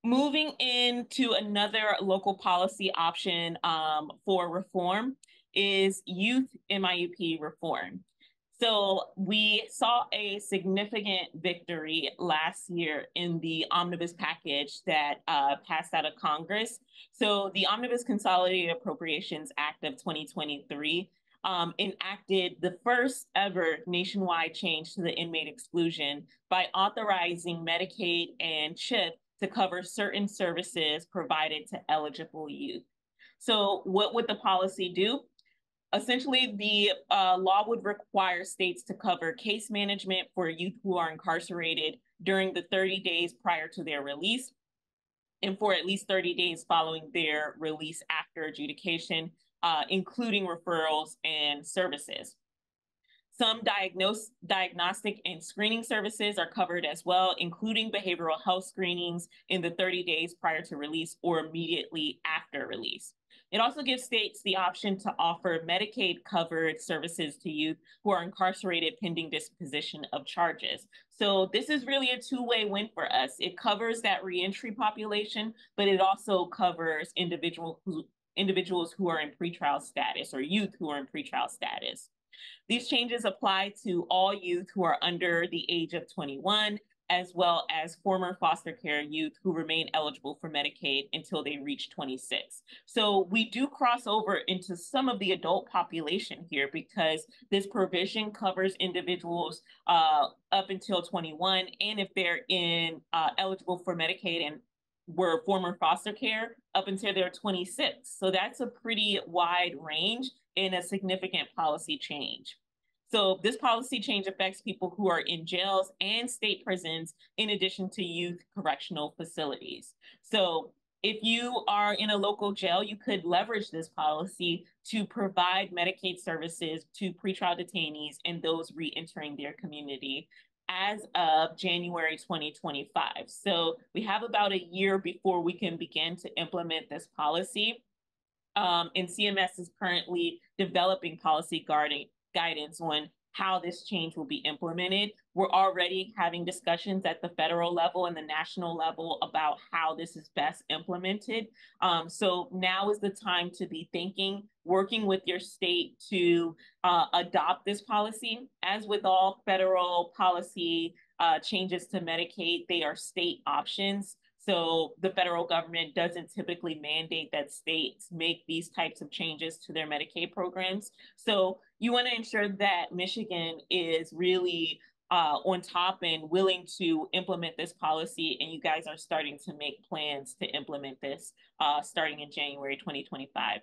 Moving into another local policy option for reform is youth MIUP reform. So we saw a significant victory last year in the omnibus package that passed out of Congress. So the Omnibus Consolidated Appropriations Act of 2023 enacted the first ever nationwide change to the inmate exclusion by authorizing Medicaid and CHIP to cover certain services provided to eligible youth. So what would the policy do? Essentially, the law would require states to cover case management for youth who are incarcerated during the 30 days prior to their release and for at least 30 days following their release after adjudication, including referrals and services. Some diagnostic and screening services are covered as well, including behavioral health screenings in the 30 days prior to release or immediately after release. It also gives states the option to offer Medicaid-covered services to youth who are incarcerated pending disposition of charges. So this is really a two-way win for us. It covers that reentry population, but it also covers individuals who are in pretrial status or youth who are in pretrial status. These changes apply to all youth who are under the age of 21, as well as former foster care youth who remain eligible for Medicaid until they reach 26. So we do cross over into some of the adult population here because this provision covers individuals up until 21, and if they're eligible for Medicaid and were former foster care up until they're 26. So that's a pretty wide range and a significant policy change. So this policy change affects people who are in jails and state prisons, in addition to youth correctional facilities. So if you are in a local jail, you could leverage this policy to provide Medicaid services to pretrial detainees and those re-entering their community as of January 2025. So we have about a year before we can begin to implement this policy. And CMS is currently developing policy guidance on how this change will be implemented. We're already having discussions at the federal level and the national level about how this is best implemented. So now is the time to be thinking, working with your state to adopt this policy. As with all federal policy changes to Medicaid, they are state options. So the federal government doesn't typically mandate that states make these types of changes to their Medicaid programs. So you want to ensure that Michigan is really on top and willing to implement this policy, and you guys are starting to make plans to implement this starting in January 2025.